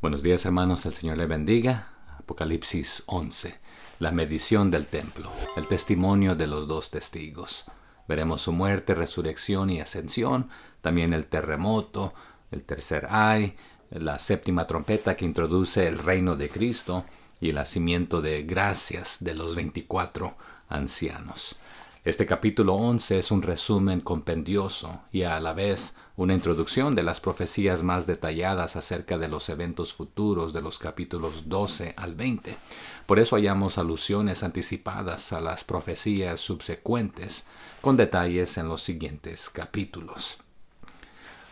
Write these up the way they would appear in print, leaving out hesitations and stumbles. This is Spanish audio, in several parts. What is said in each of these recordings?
Buenos días, hermanos, el Señor le bendiga. Apocalipsis 11, la medición del templo, el testimonio de los dos testigos. Veremos su muerte, resurrección y ascensión, también el terremoto, el tercer ay, la séptima trompeta que introduce el reino de Cristo y el hacimiento de gracias de los 24 ancianos. Este capítulo 11 es un resumen compendioso y a la vez una introducción de las profecías más detalladas acerca de los eventos futuros de los capítulos 12 al 20. Por eso hallamos alusiones anticipadas a las profecías subsecuentes, con detalles en los siguientes capítulos.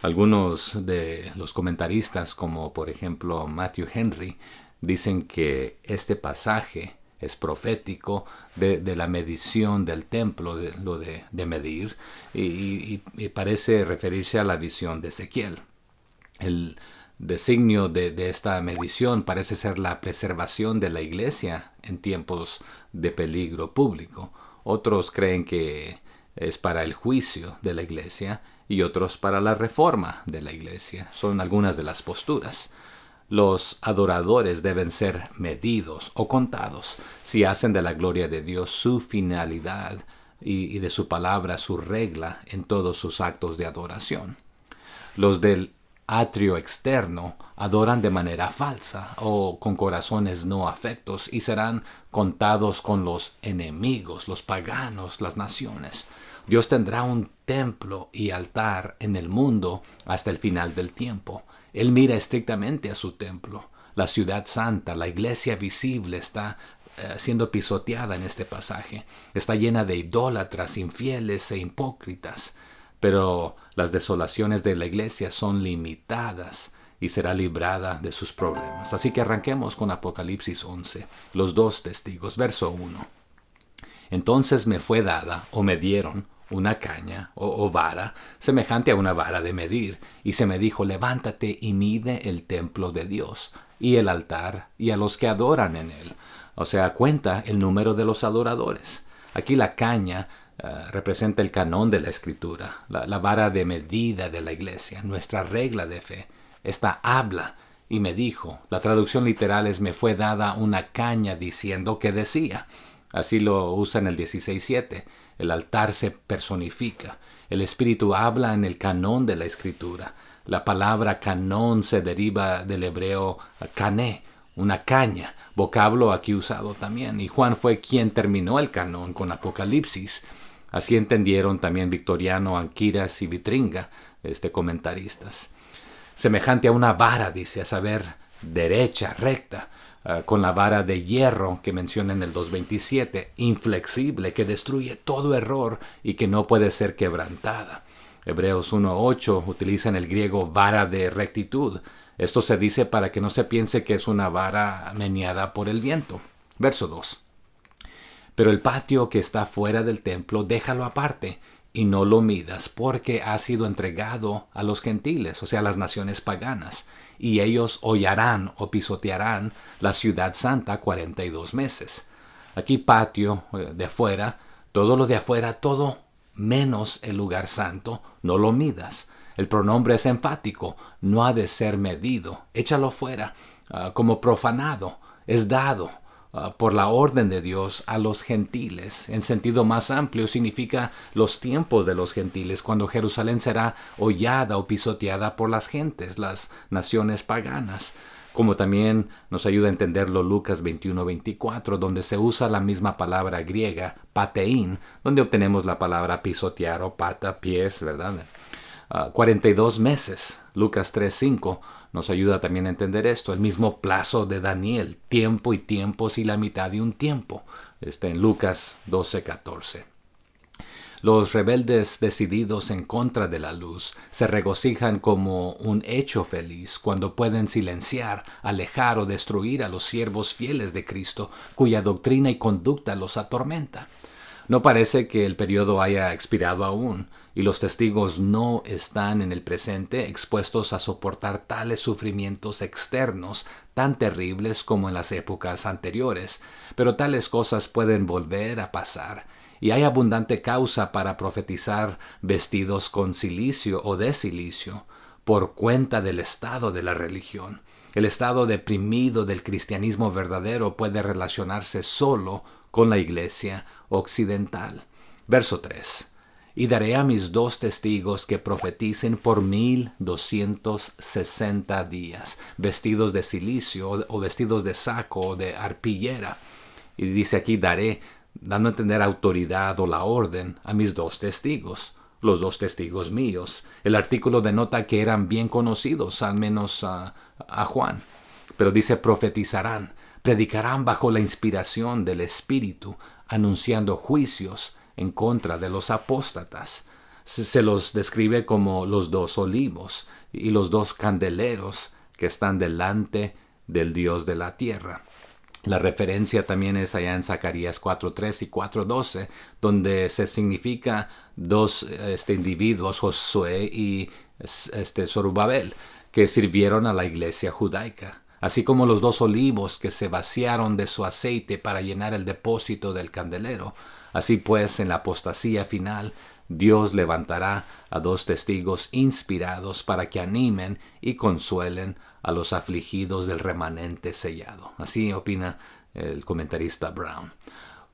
Algunos de los comentaristas, como por ejemplo Matthew Henry, dicen que este pasaje es profético de la medición del templo, de medir, y parece referirse a la visión de Ezequiel. El designio de esta medición parece ser la preservación de la iglesia en tiempos de peligro público. Otros creen que es para el juicio de la iglesia y otros para la reforma de la iglesia. Son algunas de las posturas. Los adoradores deben ser medidos o contados si hacen de la gloria de Dios su finalidad y de su palabra su regla en todos sus actos de adoración. Los del atrio externo adoran de manera falsa o con corazones no afectos y serán contados con los enemigos, los paganos, las naciones. Dios tendrá un templo y altar en el mundo hasta el final del tiempo. Él mira estrictamente a su templo. La ciudad santa, la iglesia visible está siendo pisoteada en este pasaje. Está llena de idólatras, infieles e hipócritas. Pero las desolaciones de la iglesia son limitadas y será librada de sus problemas. Así que arranquemos con Apocalipsis 11, los dos testigos, verso 1. Entonces me fue dada, o me dieron, una caña o vara, semejante a una vara de medir, y se me dijo, levántate y mide el templo de Dios, y el altar, y a los que adoran en él. O sea, cuenta el número de los adoradores. Aquí la caña representa el canón de la Escritura, la vara de medida de la iglesia, nuestra regla de fe. Esta habla, y me dijo, la traducción literal es me fue dada una caña diciendo que decía. Así lo usa en el 16:7. El altar se personifica. El Espíritu habla en el canón de la Escritura. La palabra canón se deriva del hebreo cané, una caña, vocablo aquí usado también. Y Juan fue quien terminó el canón con Apocalipsis. Así entendieron también Victoriano, Anquiras y Vitringa, comentaristas. Semejante a una vara, dice, a saber, derecha, recta, con la vara de hierro que menciona en el 2:27, inflexible, que destruye todo error y que no puede ser quebrantada. Hebreos 1:8 utiliza en el griego vara de rectitud. Esto se dice para que no se piense que es una vara meneada por el viento. Verso 2. Pero el patio que está fuera del templo, déjalo aparte, y no lo midas, porque ha sido entregado a los gentiles, o sea, a las naciones paganas, y ellos hollarán o pisotearán la ciudad santa 42 meses. Aquí patio de afuera, todo lo de afuera, todo menos el lugar santo, no lo midas. El pronombre es enfático, no ha de ser medido, échalo fuera, como profanado, es dado por la orden de Dios a los gentiles. En sentido más amplio significa los tiempos de los gentiles, cuando Jerusalén será hollada o pisoteada por las gentes, las naciones paganas. Como también nos ayuda a entenderlo Lucas 21:24, donde se usa la misma palabra griega, pateín, donde obtenemos la palabra pisotear o pata, pies, ¿verdad? 42 meses, Lucas 3:5, nos ayuda también a entender esto. El mismo plazo de Daniel, tiempo y tiempos y la mitad de un tiempo, en Lucas 12:14. Los rebeldes decididos en contra de la luz se regocijan como un hecho feliz cuando pueden silenciar, alejar o destruir a los siervos fieles de Cristo, cuya doctrina y conducta los atormenta. No parece que el periodo haya expirado aún, y los testigos no están en el presente expuestos a soportar tales sufrimientos externos tan terribles como en las épocas anteriores, pero tales cosas pueden volver a pasar, y hay abundante causa para profetizar vestidos con cilicio o de silicio, por cuenta del estado de la religión. El estado deprimido del cristianismo verdadero puede relacionarse solo con la iglesia occidental. Verso 3. Y daré a mis 2 testigos que profeticen por 1260 días, vestidos de cilicio o vestidos de saco o de arpillera. Y dice aquí daré, dando a entender autoridad o la orden a mis 2 testigos, los 2 testigos míos. El artículo denota que eran bien conocidos, al menos a Juan. Pero dice profetizarán, predicarán bajo la inspiración del Espíritu, anunciando juicios en contra de los apóstatas. Se los describe como los 2 olivos y los 2 candeleros que están delante del Dios de la tierra. La referencia también es allá en Zacarías 4.3 y 4.12, donde se significa 2 individuos, Josué y Zorobabel, que sirvieron a la iglesia judaica, así como los 2 olivos que se vaciaron de su aceite para llenar el depósito del candelero. Así pues, en la apostasía final, Dios levantará a 2 testigos inspirados para que animen y consuelen a los afligidos del remanente sellado. Así opina el comentarista Brown.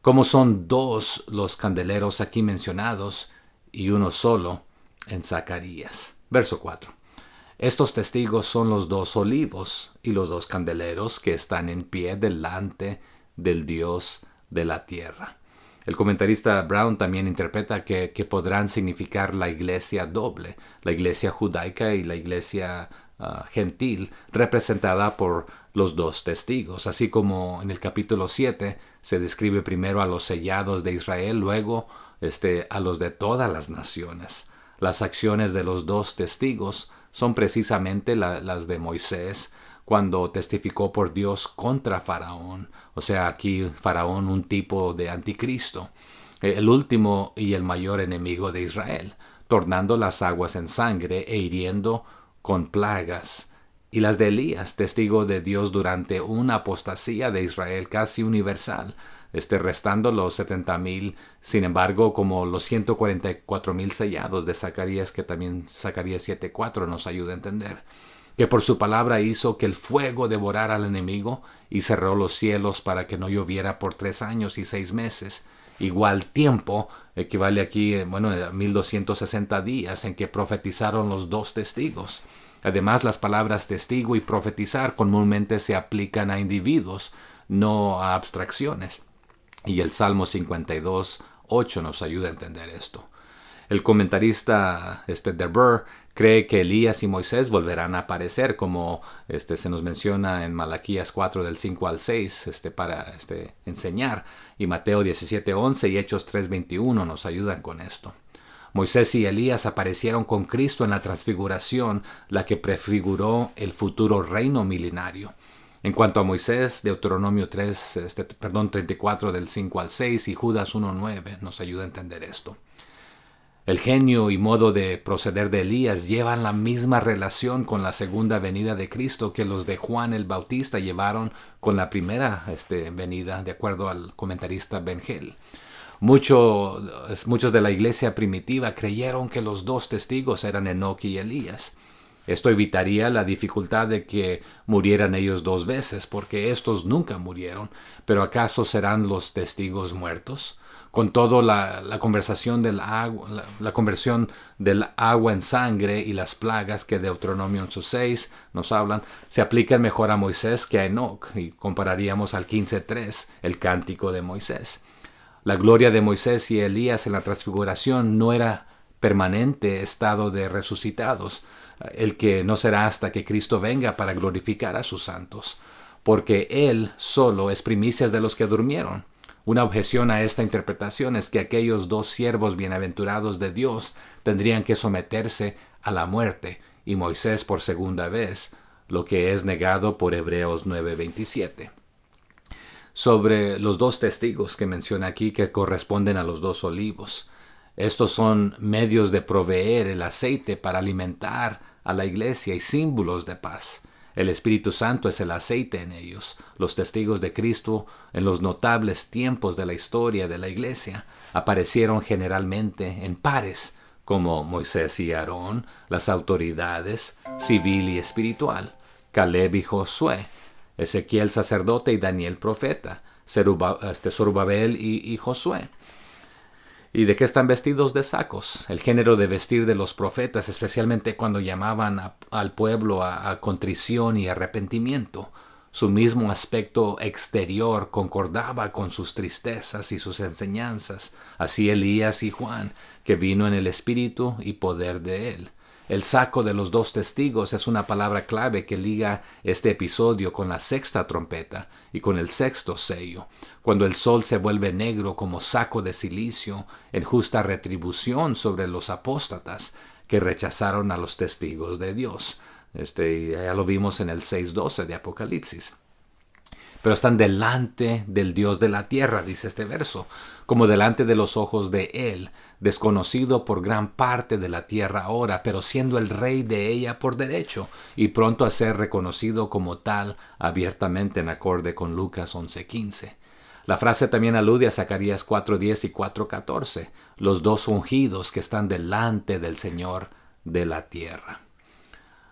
Como son 2 los candeleros aquí mencionados y uno solo en Zacarías. Verso 4. Estos testigos son los 2 olivos y los 2 candeleros que están en pie delante del Dios de la tierra. El comentarista Brown también interpreta que podrán significar la iglesia doble, la iglesia judaica y la iglesia gentil, representada por los 2 testigos, así como en el capítulo 7 se describe primero a los sellados de Israel, luego a los de todas las naciones. Las acciones de los 2 testigos son precisamente las de Moisés cuando testificó por Dios contra Faraón. O sea, aquí Faraón, un tipo de anticristo, el último y el mayor enemigo de Israel, tornando las aguas en sangre e hiriendo con plagas. Y las de Elías, testigo de Dios durante una apostasía de Israel casi universal, restando los 70,000, sin embargo, como los 144,000 sellados de Zacarías, que también Zacarías 7:4 nos ayuda a entender, que por su palabra hizo que el fuego devorara al enemigo y cerró los cielos para que no lloviera por 3 años y 6 meses. Igual tiempo equivale aquí, a 1260 días en que profetizaron los 2 testigos. Además, las palabras testigo y profetizar comúnmente se aplican a individuos, no a abstracciones. Y el Salmo 52:8 nos ayuda a entender esto. El comentarista de Burr cree que Elías y Moisés volverán a aparecer, como se nos menciona en Malaquías 4 del 5 al 6 para enseñar, y Mateo 17:11 y Hechos 3:21 nos ayudan con esto. Moisés y Elías aparecieron con Cristo en la transfiguración, la que prefiguró el futuro reino milenario. En cuanto a Moisés, Deuteronomio 34 del 5 al 6 y Judas 1:9 nos ayuda a entender esto. El genio y modo de proceder de Elías llevan la misma relación con la segunda venida de Cristo que los de Juan el Bautista llevaron con la primera venida, de acuerdo al comentarista Ben Hill. Muchos de la iglesia primitiva creyeron que los 2 testigos eran Enoc y Elías. Esto evitaría la dificultad de que murieran ellos 2 veces, porque estos nunca murieron. ¿Pero acaso serán los testigos muertos? Con todo, la conversión del agua en sangre y las plagas que Deuteronomio 6 nos hablan, se aplican mejor a Moisés que a Enoc, y compararíamos al 15:3, el cántico de Moisés. La gloria de Moisés y Elías en la transfiguración no era permanente estado de resucitados, el que no será hasta que Cristo venga para glorificar a sus santos, porque Él solo es primicias de los que durmieron. Una objeción a esta interpretación es que aquellos 2 siervos bienaventurados de Dios tendrían que someterse a la muerte, y Moisés por segunda vez, lo que es negado por Hebreos 9:27. Sobre los 2 testigos que menciona aquí, que corresponden a los 2 olivos. Estos son medios de proveer el aceite para alimentar a la iglesia y símbolos de paz. El Espíritu Santo es el aceite en ellos. Los testigos de Cristo en los notables tiempos de la historia de la iglesia aparecieron generalmente en pares, como Moisés y Aarón, las autoridades civil y espiritual. Caleb y Josué, Ezequiel sacerdote y Daniel profeta, Zorobabel y Josué. ¿Y de qué están vestidos? De sacos. El género de vestir de los profetas, especialmente cuando llamaban al pueblo a contrición y arrepentimiento. Su mismo aspecto exterior concordaba con sus tristezas y sus enseñanzas. Así Elías y Juan, que vino en el espíritu y poder de él. El saco de los dos testigos es una palabra clave que liga este episodio con la sexta trompeta y con el sexto sello, cuando el sol se vuelve negro como saco de silicio en justa retribución sobre los apóstatas que rechazaron a los testigos de Dios. Ya lo vimos en el 6:12 de Apocalipsis. Pero están delante del Dios de la tierra, dice este verso, como delante de los ojos de Él, desconocido por gran parte de la tierra ahora, pero siendo el rey de ella por derecho, y pronto a ser reconocido como tal abiertamente en acorde con Lucas 11:15. La frase también alude a Zacarías 4:10 y 4:14, los dos ungidos que están delante del Señor de la tierra.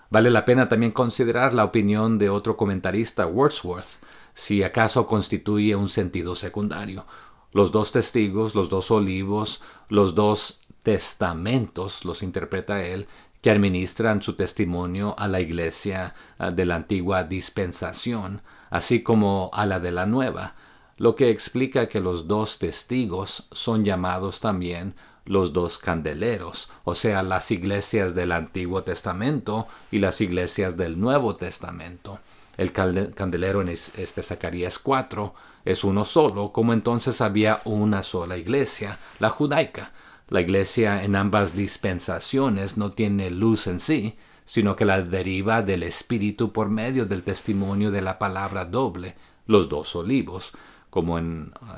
Vale la pena también considerar la opinión de otro comentarista, Wordsworth, si acaso constituye un sentido secundario. Los dos testigos, los dos olivos, los dos testamentos, los interpreta él, que administran su testimonio a la iglesia de la antigua dispensación, así como a la de la nueva, lo que explica que los dos testigos son llamados también los dos candeleros, o sea, las iglesias del Antiguo Testamento y las iglesias del Nuevo Testamento. El candelero en Zacarías 4 es uno solo, como entonces había una sola iglesia, la judaica. La iglesia en ambas dispensaciones no tiene luz en sí, sino que la deriva del Espíritu por medio del testimonio de la palabra doble, los dos olivos, como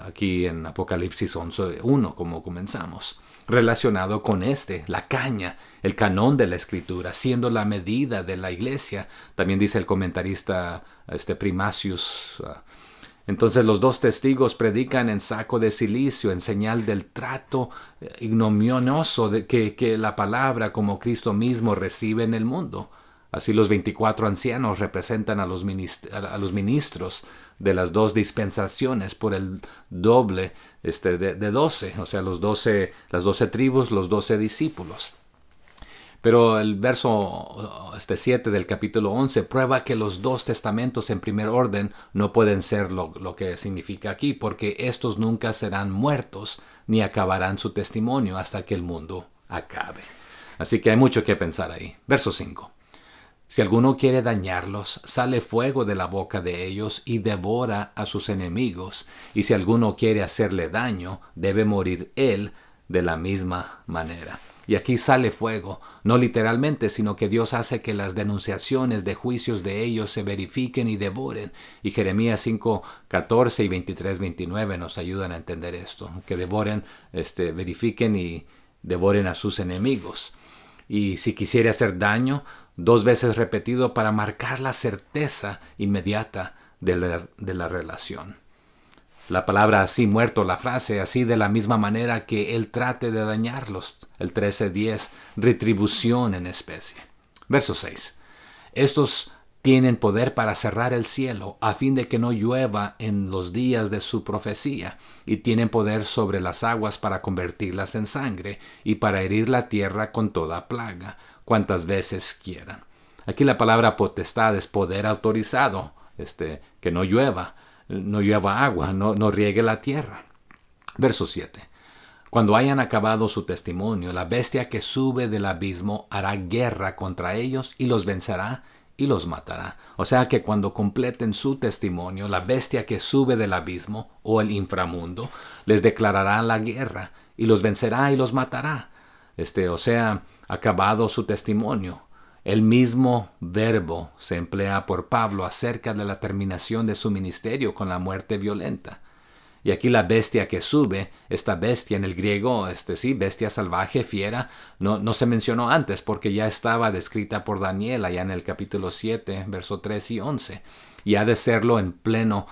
aquí en Apocalipsis 11:1, como comenzamos. Relacionado con la caña, el canón de la Escritura, siendo la medida de la iglesia, también dice el comentarista Primasius. Entonces los dos testigos predican en saco de silicio, en señal del trato ignominioso que la palabra como Cristo mismo recibe en el mundo. Así los 24 ancianos representan a los ministros de las dos dispensaciones por el doble de 12, o sea, las 12 tribus, los 12 discípulos. Pero el verso 7 del capítulo 11 prueba que los dos testamentos en primer orden no pueden ser lo que significa aquí, porque estos nunca serán muertos ni acabarán su testimonio hasta que el mundo acabe. Así que hay mucho que pensar ahí. Verso 5. Si alguno quiere dañarlos, sale fuego de la boca de ellos y devora a sus enemigos. Y si alguno quiere hacerle daño, debe morir él de la misma manera. Y aquí sale fuego, no literalmente, sino que Dios hace que las denunciaciones de juicios de ellos se verifiquen y devoren. Y Jeremías 5:14 y 23:29 nos ayudan a entender esto, que devoren, verifiquen y devoren a sus enemigos. Y si quisiere hacer daño, 2 veces repetido para marcar la certeza inmediata de la relación. La palabra así muerto, la frase así de la misma manera que él trate de dañarlos. El 13:10, retribución en especie. Verso 6. Estos tienen poder para cerrar el cielo a fin de que no llueva en los días de su profecía, y tienen poder sobre las aguas para convertirlas en sangre y para herir la tierra con toda plaga, cuantas veces quieran. Aquí la palabra potestad es poder autorizado, que no llueva agua, no riegue la tierra. Verso 7. Cuando hayan acabado su testimonio, la bestia que sube del abismo hará guerra contra ellos y los vencerá y los matará. O sea que cuando completen su testimonio, la bestia que sube del abismo o el inframundo les declarará la guerra y los vencerá y los matará. O sea, acabado su testimonio. El mismo verbo se emplea por Pablo acerca de la terminación de su ministerio con la muerte violenta. Y aquí la bestia que sube, esta bestia en el griego, bestia salvaje, fiera, no se mencionó antes porque ya estaba descrita por Daniel allá en el capítulo 7, verso 3 y 11. y ha de serlo en pleno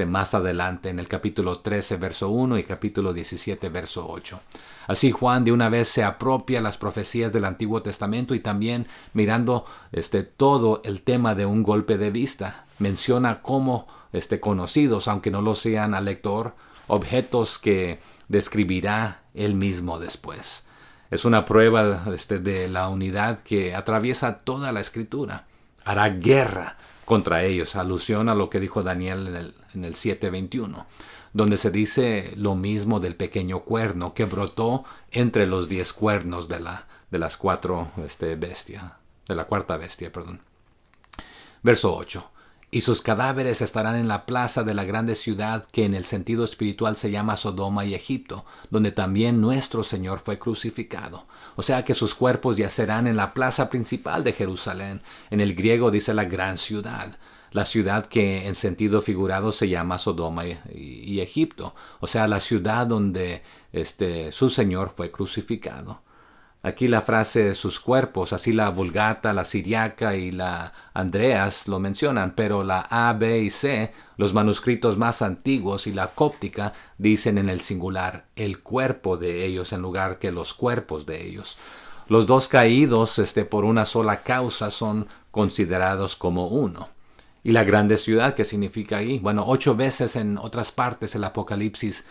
más adelante en el capítulo 13 verso 1 y capítulo 17 verso 8. Así Juan de una vez se apropia las profecías del Antiguo Testamento y también mirando todo el tema de un golpe de vista. Menciona como conocidos, aunque no lo sean al lector, objetos que describirá él mismo después. Es una prueba de la unidad que atraviesa toda la Escritura. Hará guerra contra ellos, alusión a lo que dijo Daniel en el 7:21, donde se dice lo mismo del pequeño cuerno que brotó entre los 10 cuernos de las cuatro bestias, de la cuarta bestia, perdón. Verso 8. Y sus cadáveres estarán en la plaza de la grande ciudad que en el sentido espiritual se llama Sodoma y Egipto, donde también nuestro Señor fue crucificado. O sea que sus cuerpos yacerán en la plaza principal de Jerusalén. En el griego dice la gran ciudad. La ciudad que en sentido figurado se llama Sodoma y Egipto. O sea, la ciudad donde su Señor fue crucificado. Aquí la frase sus cuerpos, así la Vulgata, la Siriaca y la Andreas lo mencionan, pero la A, B y C, los manuscritos más antiguos y la cóptica dicen en el singular el cuerpo de ellos en lugar que los cuerpos de ellos. Los dos caídos por una sola causa son considerados como uno. Y la grande ciudad, ¿qué significa ahí? Bueno, 8 veces en otras partes el Apocalipsis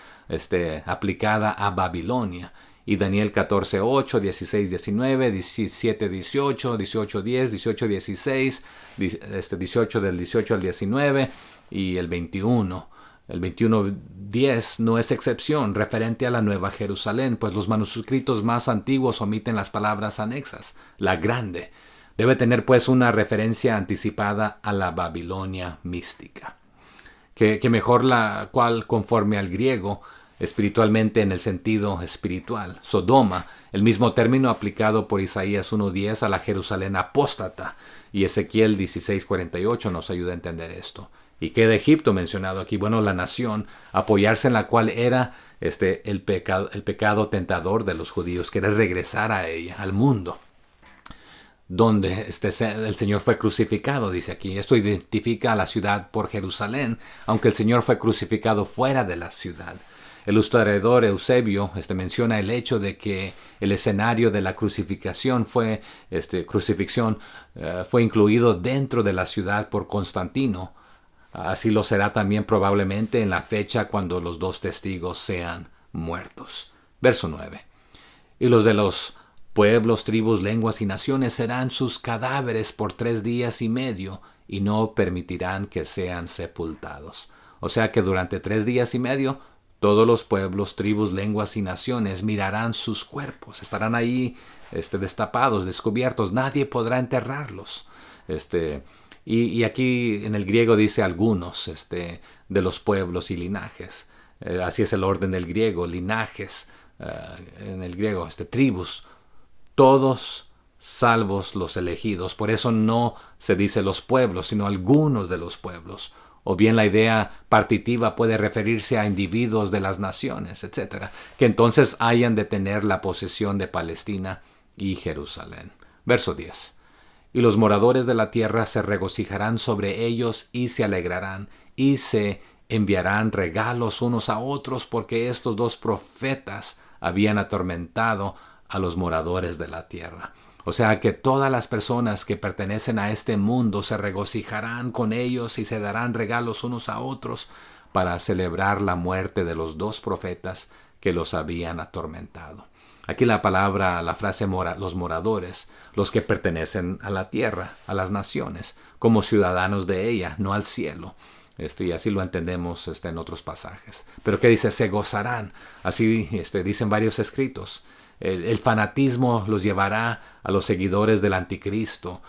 aplicada a Babilonia. Y Daniel 14:8, 16:19, 17:18, 18:10, 18:16, 18 del 18 al 19 y el 21. El 21:10 no es excepción, referente a la Nueva Jerusalén, pues los manuscritos más antiguos omiten las palabras anexas. La grande debe tener pues una referencia anticipada a la Babilonia mística. Que mejor la cual conforme al griego, espiritualmente en el sentido espiritual. Sodoma, el mismo término aplicado por Isaías 1:10 a la Jerusalén apóstata, y Ezequiel 16:48 nos ayuda a entender esto. ¿Y qué de Egipto mencionado aquí? Bueno, la nación, apoyarse en la cual era el pecado tentador de los judíos, querer regresar a ella, al mundo, donde el Señor fue crucificado, dice aquí. Esto identifica a la ciudad por Jerusalén, aunque el Señor fue crucificado fuera de la ciudad. El historiador Eusebio menciona el hecho de que el escenario de la crucifixión fue incluido dentro de la ciudad por Constantino. Así lo será también probablemente en la fecha cuando los dos testigos sean muertos. Verso 9. Y los de los pueblos, tribus, lenguas y naciones serán sus cadáveres por 3 días y medio y no permitirán que sean sepultados. O sea que durante 3 días y medio todos los pueblos, tribus, lenguas y naciones mirarán sus cuerpos. Estarán ahí destapados, descubiertos. Nadie podrá enterrarlos. Y aquí en el griego dice algunos de los pueblos y linajes. Así es el orden del griego. Linajes en el griego. Tribus. Todos salvos los elegidos. Por eso no se dice los pueblos, sino algunos de los pueblos. O bien la idea partitiva puede referirse a individuos de las naciones, etc., que entonces hayan de tener la posesión de Palestina y Jerusalén. Verso 10. Y los moradores de la tierra se regocijarán sobre ellos y se alegrarán, y se enviarán regalos unos a otros, porque estos 2 profetas habían atormentado a los moradores de la tierra. O sea que todas las personas que pertenecen a este mundo se regocijarán con ellos y se darán regalos unos a otros para celebrar la muerte de los 2 profetas que los habían atormentado. Aquí la frase los moradores, los que pertenecen a la tierra, a las naciones, como ciudadanos de ella, no al cielo. Y así lo entendemos en otros pasajes. Pero ¿qué dice? Se gozarán. Así dicen varios escritos. El fanatismo los llevará a los seguidores del anticristo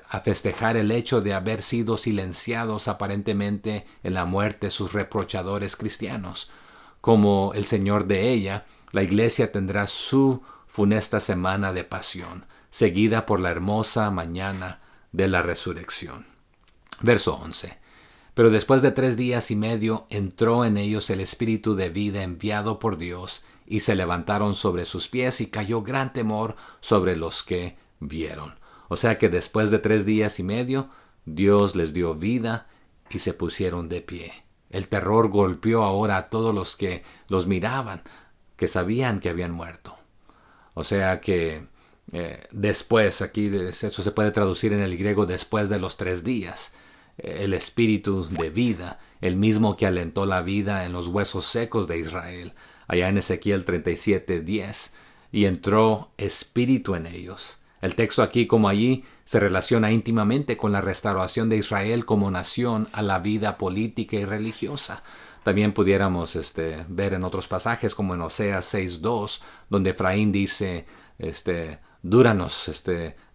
a festejar el hecho de haber sido silenciados aparentemente en la muerte sus reprochadores cristianos. Como el Señor de ella, la iglesia tendrá su funesta semana de pasión, seguida por la hermosa mañana de la resurrección. Verso 11. Pero después de 3 días y medio entró en ellos el espíritu de vida enviado por Dios, y se levantaron sobre sus pies y cayó gran temor sobre los que vieron. O sea que después de 3 días y medio, Dios les dio vida y se pusieron de pie. El terror golpeó ahora a todos los que los miraban, que sabían que habían muerto. O sea que después, aquí eso se puede traducir en el griego después de los 3 días. El espíritu de vida, el mismo que alentó la vida en los huesos secos de Israel, allá en Ezequiel 37:10, y entró espíritu en ellos. El texto aquí como allí se relaciona íntimamente con la restauración de Israel como nación a la vida política y religiosa. También pudiéramos ver en otros pasajes como en Oseas 6:2, donde Efraín dice, dúranos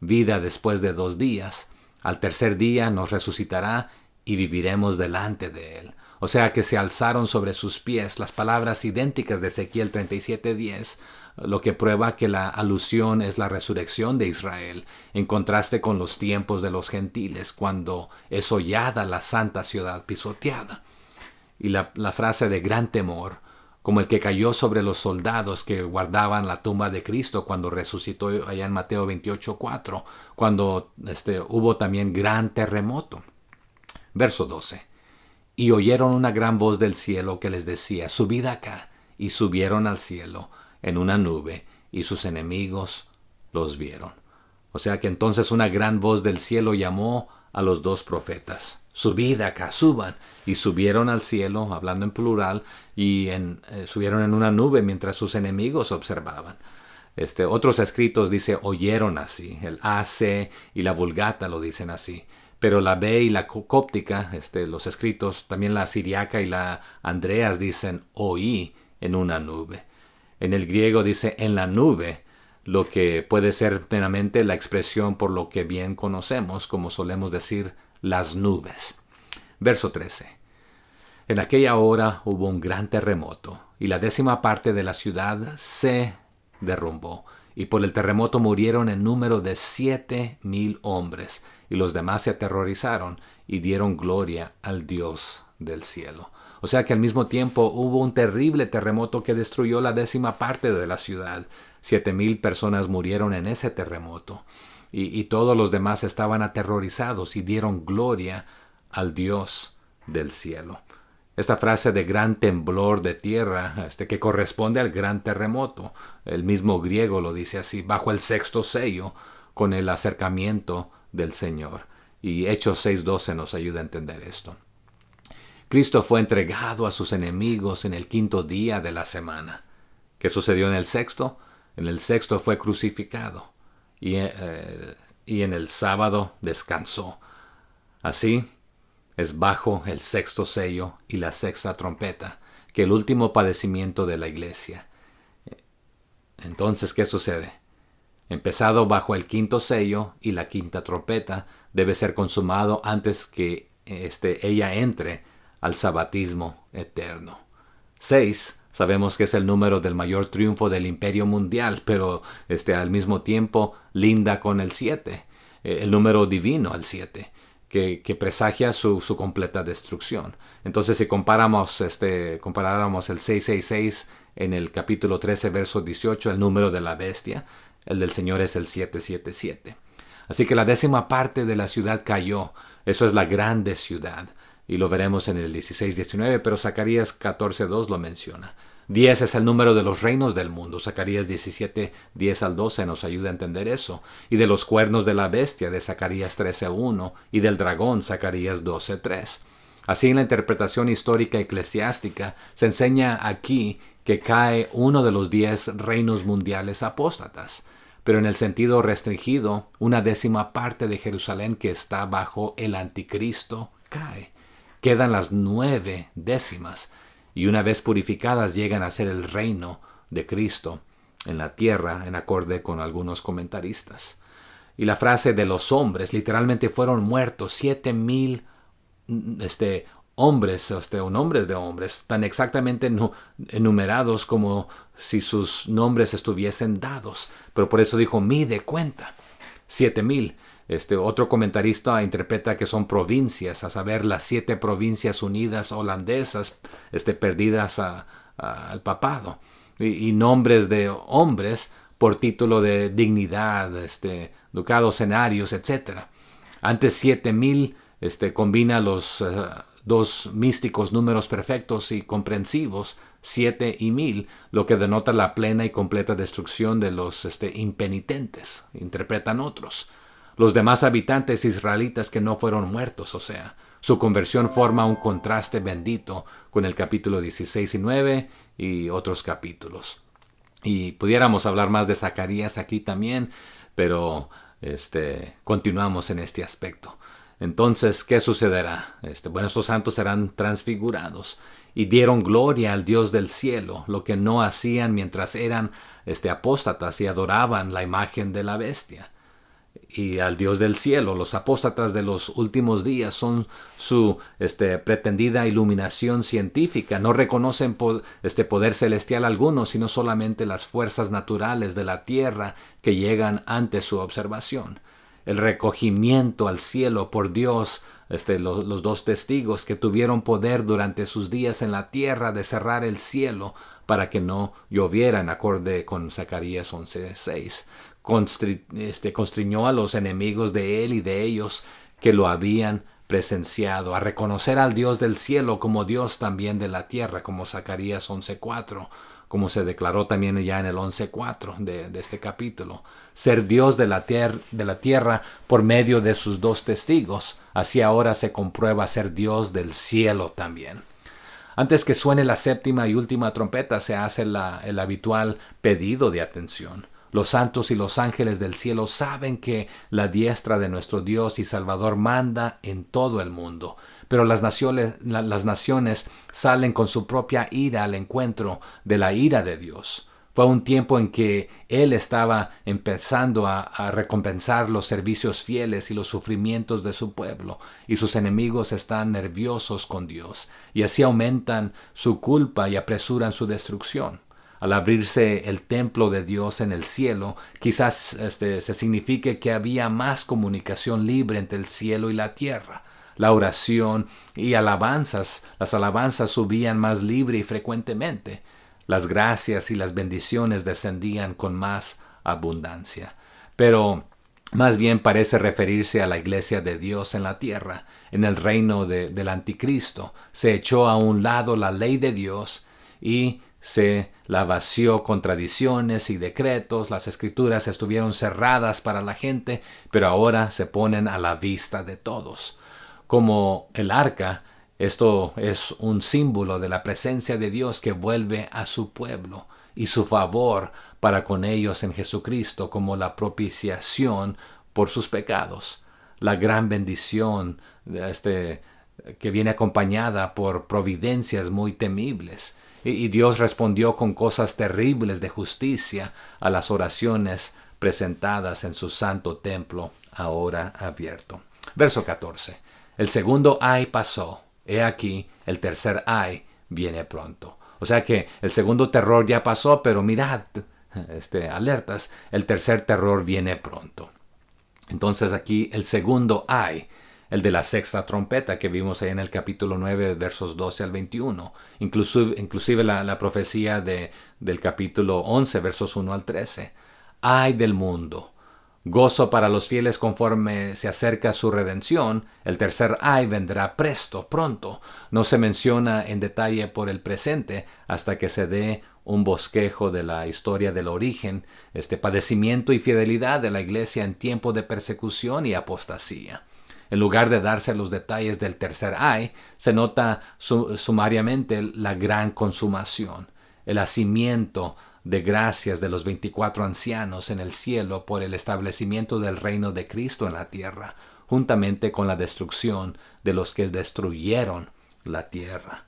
vida después de 2 días. Al tercer día nos resucitará y viviremos delante de él. O sea que se alzaron sobre sus pies, las palabras idénticas de Ezequiel 37:10, lo que prueba que la alusión es la resurrección de Israel, en contraste con los tiempos de los gentiles, cuando es hollada la santa ciudad pisoteada. Y la frase de gran temor, como el que cayó sobre los soldados que guardaban la tumba de Cristo cuando resucitó allá en Mateo 28:4, cuando hubo también gran terremoto. Verso 12. Y oyeron una gran voz del cielo que les decía, subid acá, y subieron al cielo en una nube, y sus enemigos los vieron. O sea que entonces una gran voz del cielo llamó a los 2 profetas. Subid acá, suban. Y subieron al cielo, hablando en plural, y subieron en una nube mientras sus enemigos observaban. Otros escritos dice oyeron así. El AC y la Vulgata lo dicen así. Pero la B y la cóptica, los escritos, también la siriaca y la Andreas dicen oí en una nube. En el griego dice en la nube, lo que puede ser plenamente la expresión por lo que bien conocemos, como solemos decir, las nubes. Verso 13. En aquella hora hubo un gran terremoto, y la 10ª parte de la ciudad se derrumbó, y por el terremoto murieron en número de 7,000 hombres, y los demás se aterrorizaron y dieron gloria al Dios del cielo. O sea que al mismo tiempo hubo un terrible terremoto que destruyó la 10ª parte de la ciudad. 7,000 personas murieron en ese terremoto. Y todos los demás estaban aterrorizados y dieron gloria al Dios del cielo. Esta frase de gran temblor de tierra, que corresponde al gran terremoto, el mismo griego lo dice así, bajo el 6º sello, con el acercamiento del Señor. Y Hechos 6:12 nos ayuda a entender esto. Cristo fue entregado a sus enemigos en el 5º día de la semana. ¿Qué sucedió en el 6º? En el 6º fue crucificado y en el sábado descansó. Así es bajo el 6º sello y la 6ª trompeta, que el último padecimiento de la iglesia. Entonces, ¿qué sucede? Empezado bajo el 5º sello y la 5ª trompeta, debe ser consumado antes que ella entre al sabatismo eterno. 6 sabemos que es el número del mayor triunfo del imperio mundial, pero al mismo tiempo linda con el 7, el número divino, el 7, que presagia su completa destrucción. Entonces, si comparáramos el 666 en el capítulo 13, verso 18, el número de la bestia, el del Señor es el 777. Así que la 10ª parte de la ciudad cayó. Eso es la grande ciudad. Y lo veremos en el 16-19, pero Zacarías 14:2 lo menciona. 10 es el número de los reinos del mundo. Zacarías 17:10-12 nos ayuda a entender eso. Y de los cuernos de la bestia, de Zacarías 13:1, y del dragón, Zacarías 12:3. Así, en la interpretación histórica eclesiástica, se enseña aquí que cae uno de los 10 reinos mundiales apóstatas. Pero en el sentido restringido, una 10ª parte de Jerusalén que está bajo el anticristo cae. Quedan las 9 décimas, y una vez purificadas llegan a ser el reino de Cristo en la tierra, en acorde con algunos comentaristas. Y la frase de los hombres, literalmente fueron muertos 7,000 hombres, o nombres de hombres, tan exactamente enumerados como si sus nombres estuviesen dados. Pero por eso dijo, mide, cuenta, 7,000. Otro comentarista interpreta que son provincias, a saber, las 7 provincias unidas holandesas, perdidas al papado. Y nombres de hombres por título de dignidad, ducados, senarios, etc. Antes 7,000 combina los dos místicos números perfectos y comprensivos, 7 y 1000, lo que denota la plena y completa destrucción de los impenitentes, interpretan otros. Los demás habitantes israelitas que no fueron muertos, o sea, su conversión forma un contraste bendito con el capítulo 16 y 9 y otros capítulos. Y pudiéramos hablar más de Zacarías aquí también, pero continuamos en este aspecto. Entonces, ¿qué sucederá? Bueno, estos santos serán transfigurados y dieron gloria al Dios del cielo, lo que no hacían mientras eran apóstatas y adoraban la imagen de la bestia. Y al Dios del cielo, los apóstatas de los últimos días son su pretendida iluminación científica. No reconocen poder celestial alguno, sino solamente las fuerzas naturales de la tierra que llegan ante su observación. El recogimiento al cielo por Dios, los dos testigos que tuvieron poder durante sus días en la tierra de cerrar el cielo para que no lloviera, en acorde con Zacarías 11:6. Constriñó a los enemigos de él y de ellos que lo habían presenciado, a reconocer al Dios del cielo como Dios también de la tierra, como Zacarías 11:4, como se declaró también ya en el 11:4 de este capítulo. Ser Dios de la tierra por medio de sus dos testigos, así ahora se comprueba ser Dios del cielo también. Antes que suene la séptima y última trompeta, se hace el habitual pedido de atención. Los santos y los ángeles del cielo saben que la diestra de nuestro Dios y Salvador manda en todo el mundo, pero las naciones salen con su propia ira al encuentro de la ira de Dios. Fue un tiempo en que Él estaba empezando a recompensar los servicios fieles y los sufrimientos de su pueblo, y sus enemigos están nerviosos con Dios, y así aumentan su culpa y apresuran su destrucción. Al abrirse el templo de Dios en el cielo, quizás se signifique que había más comunicación libre entre el cielo y la tierra. La oración y las alabanzas subían más libre y frecuentemente. Las gracias y las bendiciones descendían con más abundancia. Pero más bien parece referirse a la iglesia de Dios en la tierra. En el reino del anticristo se echó a un lado la ley de Dios y se la vació con tradiciones y decretos. Las escrituras estuvieron cerradas para la gente, pero ahora se ponen a la vista de todos. Como el arca, esto es un símbolo de la presencia de Dios que vuelve a su pueblo y su favor para con ellos en Jesucristo como la propiciación por sus pecados. La gran bendición que viene acompañada por providencias muy temibles. Y Dios respondió con cosas terribles de justicia a las oraciones presentadas en su santo templo, ahora abierto. Verso 14. El segundo ay pasó. He aquí, el tercer ay viene pronto. O sea que el segundo terror ya pasó, pero mirad, alertas, el tercer terror viene pronto. Entonces aquí el segundo ay, el de la sexta trompeta que vimos ahí en el capítulo 9, versos 12 al 21. Inclusive la profecía del capítulo 11, versos 1 al 13. Ay del mundo. Gozo para los fieles conforme se acerca su redención. El tercer ay vendrá pronto. No se menciona en detalle por el presente hasta que se dé un bosquejo de la historia del origen, padecimiento y fidelidad de la iglesia en tiempo de persecución y apostasía. En lugar de darse los detalles del tercer ay, se nota sumariamente la gran consumación, el hacimiento de gracias de los 24 ancianos en el cielo por el establecimiento del reino de Cristo en la tierra, juntamente con la destrucción de los que destruyeron la tierra.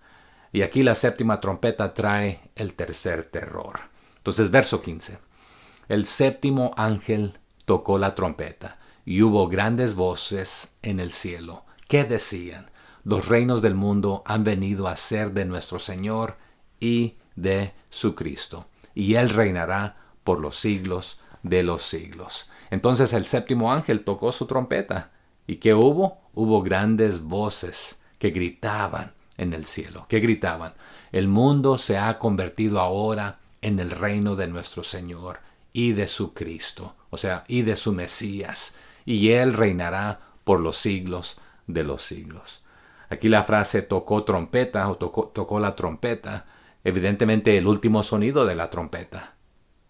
Y aquí la séptima trompeta trae el tercer terror. Entonces, verso 15. El séptimo ángel tocó la trompeta, y hubo grandes voces en el cielo, que decían: los reinos del mundo han venido a ser de nuestro Señor y de su Cristo, y Él reinará por los siglos de los siglos. Entonces el séptimo ángel tocó su trompeta. ¿Y qué hubo? Hubo grandes voces que gritaban en el cielo. ¿Qué gritaban? El mundo se ha convertido ahora en el reino de nuestro Señor y de su Cristo, o sea, y de su Mesías, y Él reinará por los siglos de los siglos. Aquí la frase tocó trompeta o tocó la trompeta, evidentemente el último sonido de la trompeta.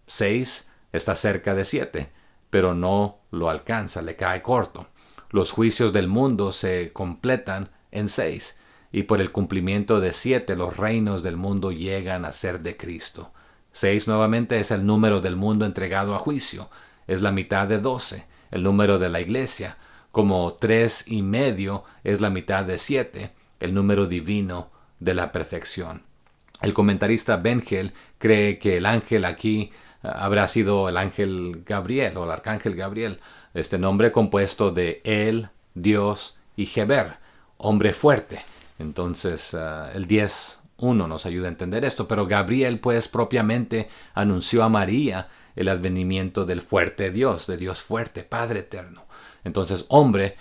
6 está cerca de 7, pero no lo alcanza, le cae corto. Los juicios del mundo se completan en 6, y por el cumplimiento de 7 los reinos del mundo llegan a ser de Cristo. 6 nuevamente es el número del mundo entregado a juicio, es la mitad de 12, el número de la iglesia, como 3,5 es la mitad de 7, el número divino de la perfección. El comentarista Bengel cree que el ángel aquí habrá sido el ángel Gabriel o el arcángel Gabriel, este nombre compuesto de él, Dios y Geber, hombre fuerte. Entonces el 10:1 nos ayuda a entender esto, pero Gabriel pues propiamente anunció a María el advenimiento del fuerte Dios, de Dios fuerte, Padre eterno. Entonces, hombre,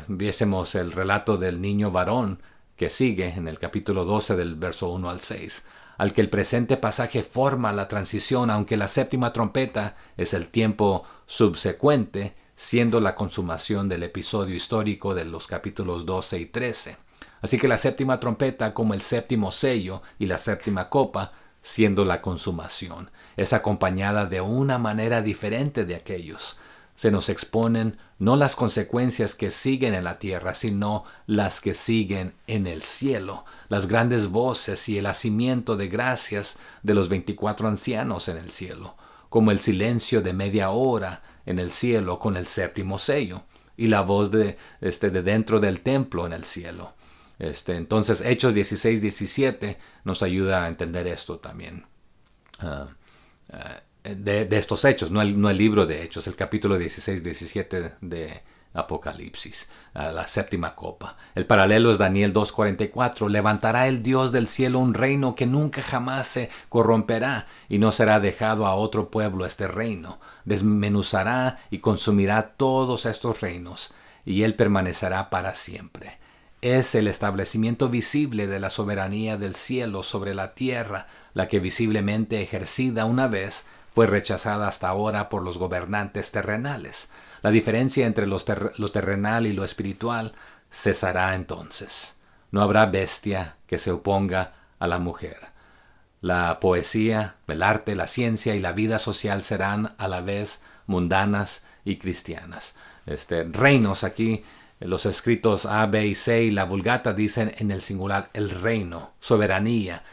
viésemos el relato del niño varón que sigue en el capítulo 12 del verso 1 al 6, al que el presente pasaje forma la transición, aunque la séptima trompeta es el tiempo subsecuente, siendo la consumación del episodio histórico de los capítulos 12 y 13. Así que la séptima trompeta como el séptimo sello y la séptima copa, siendo la consumación, es acompañada de una manera diferente de aquellos. Se nos exponen no las consecuencias que siguen en la tierra, sino las que siguen en el cielo, las grandes voces y el hacimiento de gracias de los 24 ancianos en el cielo, como el silencio de media hora en el cielo con el séptimo sello, y la voz de dentro del templo en el cielo. Entonces, Hechos 16-17 nos ayuda a entender esto también. De estos hechos, no el libro de Hechos, el capítulo 16-17 de Apocalipsis, la séptima copa. El paralelo es Daniel 2:44. Levantará el Dios del cielo un reino que nunca jamás se corromperá, y no será dejado a otro pueblo este reino. Desmenuzará y consumirá todos estos reinos, y él permanecerá para siempre. Es el establecimiento visible de la soberanía del cielo sobre la tierra, la que visiblemente ejercida una vez fue rechazada hasta ahora por los gobernantes terrenales. La diferencia entre lo terrenal y lo espiritual cesará entonces. No habrá bestia que se oponga a la mujer. La poesía, el arte, la ciencia y la vida social serán a la vez mundanas y cristianas. Reinos aquí, los escritos A, B y C y la Vulgata dicen en el singular el reino, soberanía,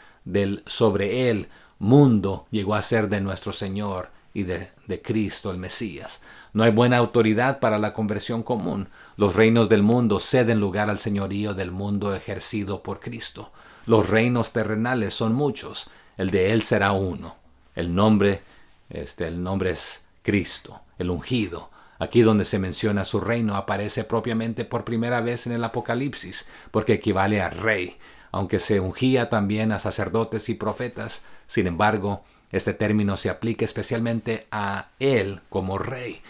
sobre él mundo llegó a ser de nuestro Señor y de Cristo el Mesías. No hay buena autoridad para la conversión común. Los reinos del mundo ceden lugar al señorío del mundo ejercido por Cristo. Los reinos terrenales son muchos, el de él será uno. El nombre es Cristo, el ungido. Aquí donde se menciona su reino aparece propiamente por primera vez en el Apocalipsis, porque equivale a rey, aunque se ungía también a sacerdotes y profetas. Sin embargo, este término se aplica especialmente a él como rey,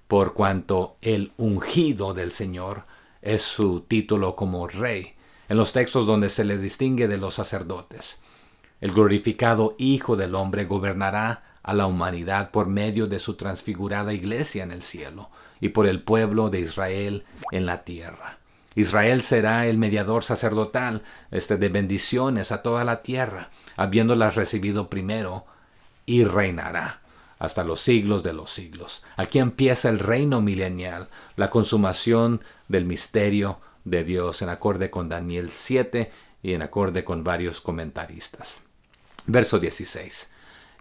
por cuanto el ungido del Señor es su título como rey, en los textos donde se le distingue de los sacerdotes. El glorificado Hijo del Hombre gobernará a la humanidad por medio de su transfigurada iglesia en el cielo y por el pueblo de Israel en la tierra. Israel será el mediador sacerdotal de bendiciones a toda la tierra, habiéndolas recibido primero, y reinará hasta los siglos de los siglos. Aquí empieza el reino milenial, la consumación del misterio de Dios, en acorde con Daniel 7 y en acorde con varios comentaristas. Verso 16.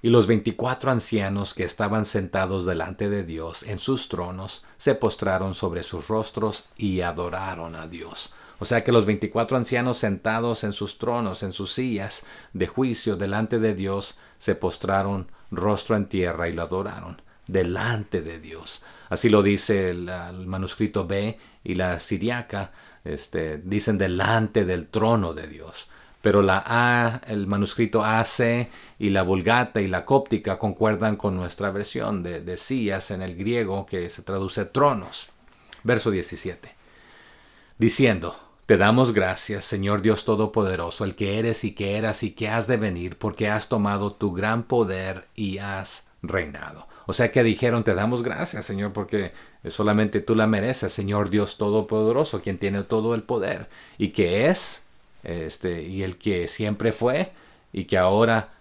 Y los 24 ancianos que estaban sentados delante de Dios en sus tronos se postraron sobre sus rostros y adoraron a Dios. O sea que los 24 ancianos sentados en sus tronos, en sus sillas de juicio delante de Dios, se postraron rostro en tierra y lo adoraron delante de Dios. Así lo dice el manuscrito B y la siriaca, dicen delante del trono de Dios. Pero el manuscrito AC y la Vulgata y la Cóptica concuerdan con nuestra versión de sillas en el griego, que se traduce tronos. Verso 17. Diciendo: Te damos gracias, Señor Dios Todopoderoso, el que eres y que eras y que has de venir, porque has tomado tu gran poder y has reinado. O sea que dijeron: Te damos gracias, Señor, porque Solamente tú la mereces, Señor Dios Todopoderoso, quien tiene todo el poder y que es, y el que siempre fue y que ahora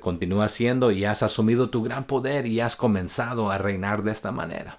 continúa siendo, y has asumido tu gran poder y has comenzado a reinar de esta manera.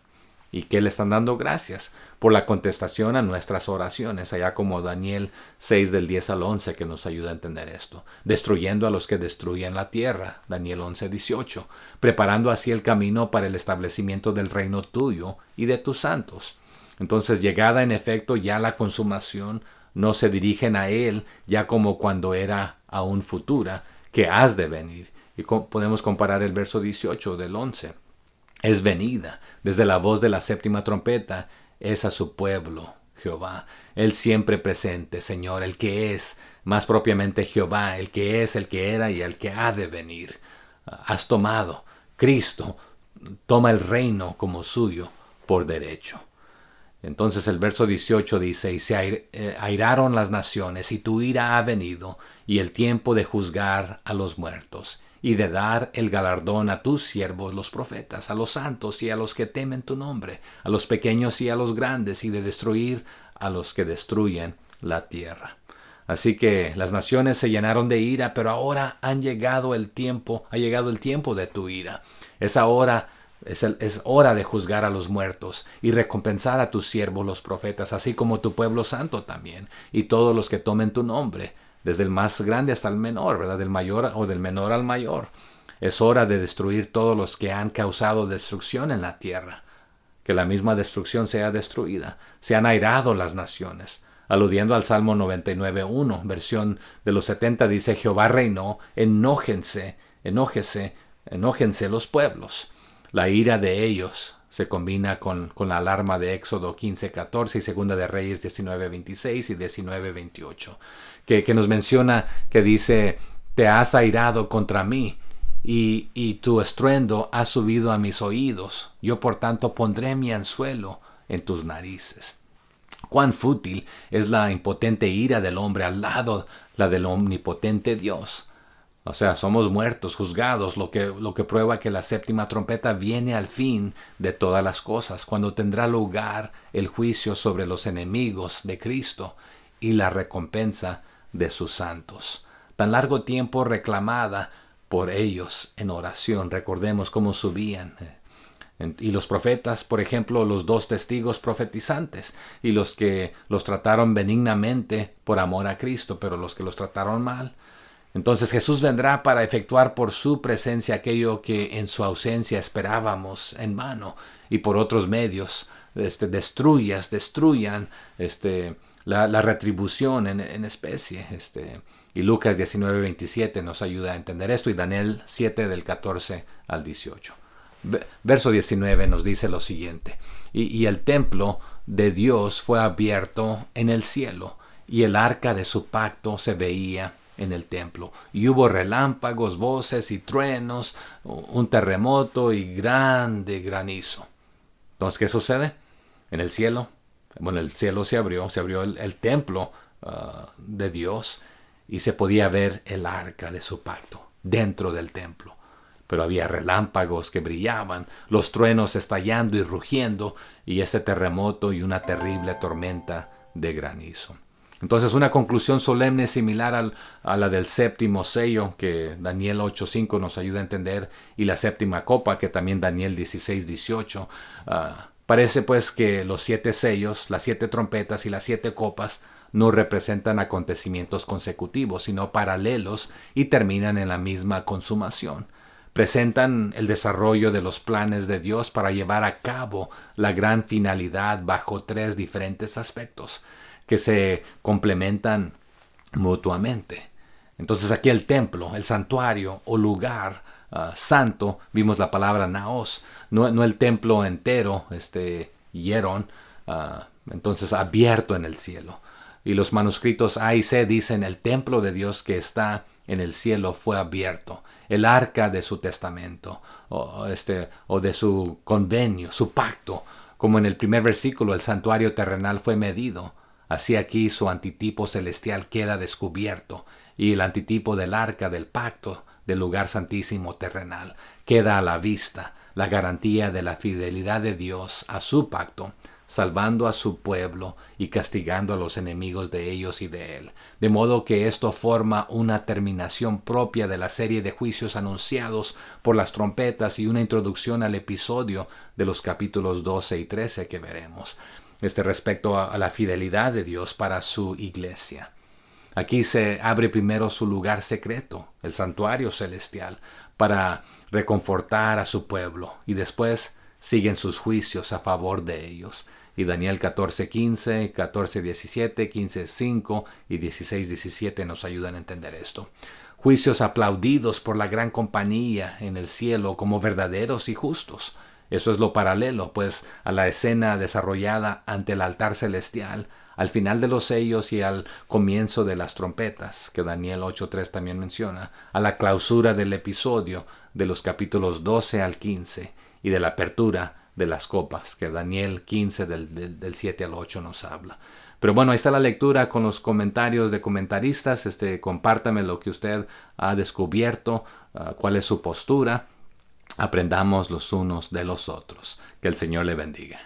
Y que le están dando gracias por la contestación a nuestras oraciones, allá como Daniel 6 del 10 al 11, que nos ayuda a entender esto. Destruyendo a los que destruyen la tierra, Daniel 11, 18. Preparando así el camino para el establecimiento del reino tuyo y de tus santos. Entonces, llegada en efecto ya la consumación, no se dirigen a él ya como cuando era aún futura, que has de venir. Y podemos comparar el verso 18 del 11. Es venida desde la voz de la séptima trompeta, es a su pueblo, Jehová, el siempre presente, Señor, el que es, más propiamente Jehová, el que es, el que era y el que ha de venir. Has tomado, Cristo toma el reino como suyo por derecho. Entonces el verso 18 dice, y se airaron las naciones, y tu ira ha venido, y el tiempo de juzgar a los muertos, y de dar el galardón a tus siervos los profetas, a los santos y a los que temen tu nombre, a los pequeños y a los grandes, y de destruir a los que destruyen la tierra. Así que las naciones se llenaron de ira, pero ahora ha llegado el tiempo de tu ira. Es hora de juzgar a los muertos y recompensar a tus siervos los profetas, así como tu pueblo santo también, y todos los que tomen tu nombre, desde el más grande hasta el menor, ¿verdad? Del mayor o del menor al mayor. Es hora de destruir todos los que han causado destrucción en la tierra. Que la misma destrucción sea destruida. Se han airado las naciones. Aludiendo al Salmo 99.1, versión de los 70, dice, Jehová reinó, enójense los pueblos. La ira de ellos se combina con la alarma de Éxodo 15.14 y Segunda de Reyes 19.26 y 19.28, que nos menciona, que dice, te has airado contra mí, y tu estruendo ha subido a mis oídos. Yo por tanto pondré mi anzuelo en tus narices. Cuán fútil es la impotente ira del hombre al lado la del omnipotente Dios. O sea, somos muertos, juzgados, lo que prueba que la séptima trompeta viene al fin de todas las cosas, cuando tendrá lugar el juicio sobre los enemigos de Cristo y la recompensa de sus santos. Tan largo tiempo reclamada por ellos en oración, recordemos cómo subían. Y los profetas, por ejemplo, los dos testigos profetizantes, y los que los trataron benignamente por amor a Cristo, pero los que los trataron mal. Entonces Jesús vendrá para efectuar por su presencia aquello que en su ausencia esperábamos en vano, y por otros medios destruyan la retribución en especie. Y Lucas 19:27 nos ayuda a entender esto, y Daniel 7 del 14 al 18. Verso 19 nos dice lo siguiente, y el templo de Dios fue abierto en el cielo, y el arca de su pacto se veía en el templo, y hubo relámpagos, voces y truenos, un terremoto y grande granizo. Entonces, ¿qué sucede? En el cielo, el cielo se abrió el templo de Dios, y se podía ver el arca de su pacto dentro del templo. Pero había relámpagos que brillaban, los truenos estallando y rugiendo, y ese terremoto y una terrible tormenta de granizo. Entonces, una conclusión solemne similar a la del séptimo sello, que Daniel 8.5 nos ayuda a entender, y la séptima copa, que también Daniel 16.18. Parece pues que los 7 sellos, las 7 trompetas y las 7 copas no representan acontecimientos consecutivos, sino paralelos, y terminan en la misma consumación. Presentan el desarrollo de los planes de Dios para llevar a cabo la gran finalidad bajo 3 diferentes aspectos que se complementan mutuamente. Entonces aquí el templo, el santuario o lugar santo, vimos la palabra naos, no el templo entero, hieron, entonces abierto en el cielo. Y los manuscritos A y C dicen, el templo de Dios que está en el cielo fue abierto. El arca de su testamento, o de su convenio, su pacto. Como en el primer versículo, el santuario terrenal fue medido. Así aquí su antitipo celestial queda descubierto, y el antitipo del arca del pacto, del lugar santísimo terrenal, queda a la vista, la garantía de la fidelidad de Dios a su pacto, salvando a su pueblo y castigando a los enemigos de ellos y de él. De modo que esto forma una terminación propia de la serie de juicios anunciados por las trompetas y una introducción al episodio de los capítulos 12 y 13 que veremos. Respecto a la fidelidad de Dios para su iglesia. Aquí se abre primero su lugar secreto, el santuario celestial, para reconfortar a su pueblo, y después siguen sus juicios a favor de ellos. Y Daniel 14:15, 14:17, 15:5 y 16:17 nos ayudan a entender esto. Juicios aplaudidos por la gran compañía en el cielo como verdaderos y justos. Eso es lo paralelo, pues, a la escena desarrollada ante el altar celestial, al final de los sellos y al comienzo de las trompetas, que Daniel 8:3 también menciona, a la clausura del episodio de los capítulos 12 al 15 y de la apertura de las copas, que Daniel 15 del 7 al 8 nos habla. Pero bueno, ahí está la lectura con los comentarios de comentaristas. Compártame lo que usted ha descubierto, cuál es su postura. Aprendamos los unos de los otros. Que el Señor le bendiga.